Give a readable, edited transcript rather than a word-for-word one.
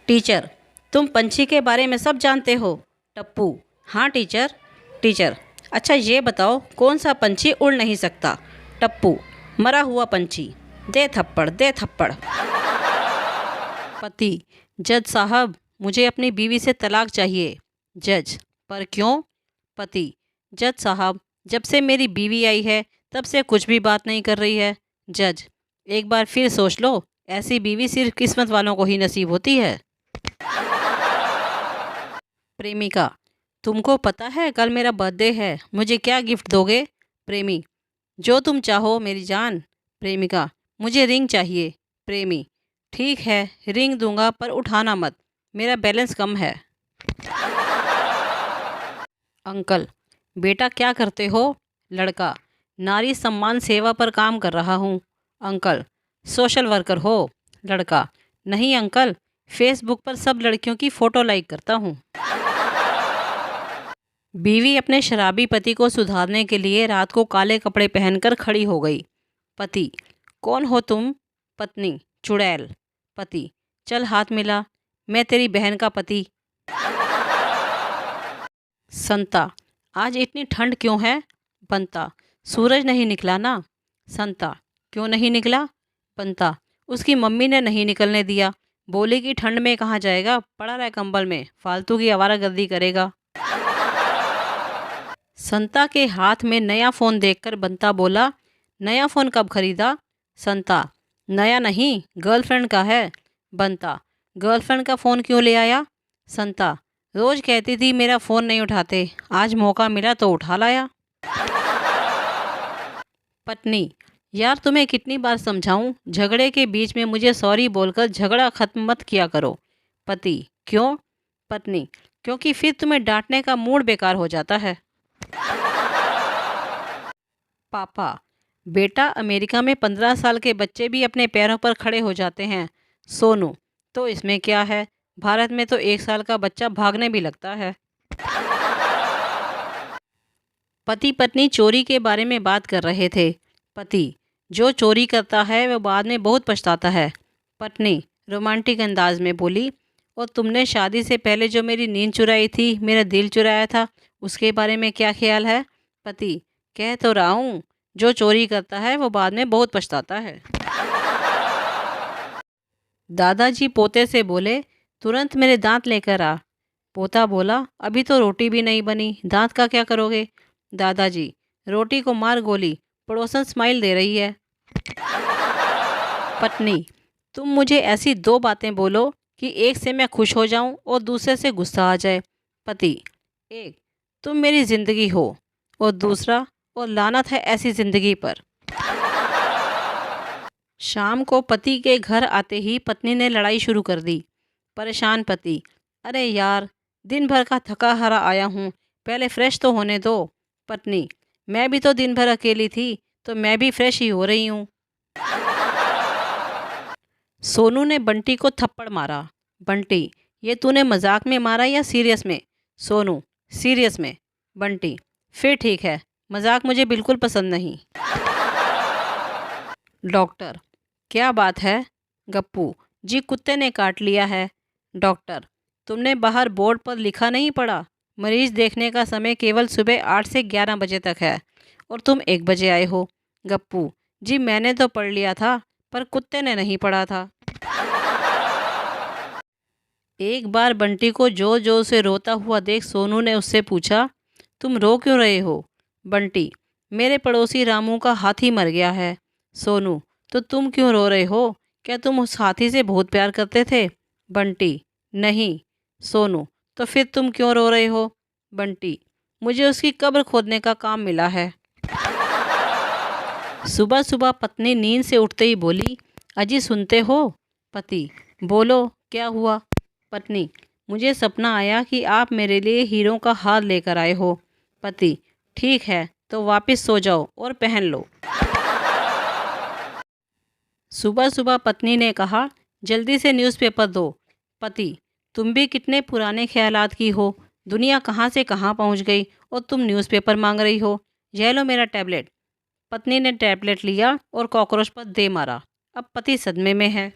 Teacher, तुम पंछी के बारे में सब जानते हो। टप्पू, हाँ टीचर। टीचर, अच्छा ये बताओ कौन सा पंछी उड़ नहीं सकता। टप्पू, मरा हुआ पंछी। दे थप्पड़ दे थप्पड़। पति, जज साहब मुझे अपनी बीवी से तलाक चाहिए। जज, पर क्यों। पति, जज साहब जब से मेरी बीवी आई है तब से कुछ भी बात नहीं कर रही है। जज, एक बार फिर सोच लो, ऐसी बीवी सिर्फ किस्मत वालों को ही नसीब होती है। प्रेमिका, तुमको पता है कल मेरा बर्थडे है, मुझे क्या गिफ्ट दोगे। प्रेमी, जो तुम चाहो मेरी जान। प्रेमिका, मुझे रिंग चाहिए। प्रेमी, ठीक है रिंग दूंगा पर उठाना मत, मेरा बैलेंस कम है। अंकल, बेटा क्या करते हो। लड़का, नारी सम्मान सेवा पर काम कर रहा हूँ। अंकल, सोशल वर्कर हो। लड़का, नहीं अंकल, फेसबुक पर सब लड़कियों की फ़ोटो लाइक करता हूँ। बीवी अपने शराबी पति को सुधारने के लिए रात को काले कपड़े पहनकर खड़ी हो गई। पति, कौन हो तुम। पत्नी, चुड़ैल। पति, चल हाथ मिला, मैं तेरी बहन का पति। संता, आज इतनी ठंड क्यों है। बंता, सूरज नहीं निकला ना। संता, क्यों नहीं निकला। बंता, उसकी मम्मी ने नहीं निकलने दिया, बोली कि ठंड में कहाँ जाएगा, पड़ा रहा कंबल में, फालतू की आवारागर्दी करेगा। संता के हाथ में नया फ़ोन देखकर बंता बोला, नया फ़ोन कब खरीदा। संता, नया नहीं गर्लफ्रेंड का है। बंता, गर्लफ्रेंड का फ़ोन क्यों ले आया। संता, रोज़ कहती थी मेरा फ़ोन नहीं उठाते, आज मौका मिला तो उठा लाया। पत्नी, यार तुम्हें कितनी बार समझाऊं, झगड़े के बीच में मुझे सॉरी बोलकर झगड़ा ख़त्म मत किया करो। पति, क्यों। पत्नी, क्योंकि फिर तुम्हें डांटने का मूड बेकार हो जाता है। पापा, बेटा अमेरिका में 15 साल के बच्चे भी अपने पैरों पर खड़े हो जाते हैं। सोनू, तो इसमें क्या है, भारत में तो 1 साल का बच्चा भागने भी लगता है। पति पत्नी चोरी के बारे में बात कर रहे थे। पति, जो चोरी करता है वह बाद में बहुत पछताता है। पत्नी रोमांटिक अंदाज में बोली, और तुमने शादी से पहले जो मेरी नींद चुराई थी, मेरा दिल चुराया था, उसके बारे में क्या ख्याल है। पति, कह तो रहा हूँ, जो चोरी करता है वो बाद में बहुत पछताता है। दादाजी पोते से बोले, तुरंत मेरे दांत लेकर आ। पोता बोला, अभी तो रोटी भी नहीं बनी, दांत का क्या करोगे। दादाजी, रोटी को मार गोली, पड़ोसन स्माइल दे रही है। पत्नी, तुम मुझे ऐसी 2 बातें बोलो कि एक से मैं खुश हो जाऊं और दूसरे से गुस्सा आ जाए। पति, एक, तुम मेरी ज़िंदगी हो, और दूसरा, और लानत है ऐसी ज़िंदगी पर। शाम को पति के घर आते ही पत्नी ने लड़ाई शुरू कर दी। परेशान पति, अरे यार दिन भर का थका हारा आया हूँ, पहले फ्रेश तो होने दो। पत्नी, मैं भी तो दिन भर अकेली थी, तो मैं भी फ्रेश ही हो रही हूँ। सोनू ने बंटी को थप्पड़ मारा। बंटी, ये तूने मजाक में मारा या सीरियस में। सोनू, सीरियस में। बंटी, फिर ठीक है, मजाक मुझे बिल्कुल पसंद नहीं। डॉक्टर, क्या बात है। गप्पू, जी कुत्ते ने काट लिया है। डॉक्टर, तुमने बाहर बोर्ड पर लिखा नहीं पढ़ा, मरीज देखने का समय केवल सुबह 8 से 11 बजे तक है, और तुम 1 बजे आए हो। गप्पू, जी मैंने तो पढ़ लिया था, पर कुत्ते ने नहीं पढ़ा था। एक बार बंटी को जोर जोर से रोता हुआ देख सोनू ने उससे पूछा, तुम रो क्यों रहे हो। बंटी, मेरे पड़ोसी रामू का हाथी मर गया है। सोनू, तो तुम क्यों रो रहे हो, क्या तुम उस हाथी से बहुत प्यार करते थे। बंटी, नहीं। सोनू, तो फिर तुम क्यों रो रहे हो। बंटी, मुझे उसकी कब्र खोदने का काम मिला है। सुबह सुबह पत्नी नींद से उठते ही बोली, अजी सुनते हो। पति, बोलो क्या हुआ। पत्नी, मुझे सपना आया कि आप मेरे लिए हीरों का हार लेकर आए हो। पति, ठीक है तो वापस सो जाओ और पहन लो। सुबह सुबह पत्नी ने कहा, जल्दी से न्यूज़पेपर दो। पति, तुम भी कितने पुराने ख्यालात की हो, दुनिया कहाँ से कहाँ पहुँच गई और तुम न्यूज़पेपर मांग रही हो। यह लो मेरा टैबलेट। पत्नी ने टैबलेट लिया और कॉकरोच पर दे मारा। अब पति सदमे में है।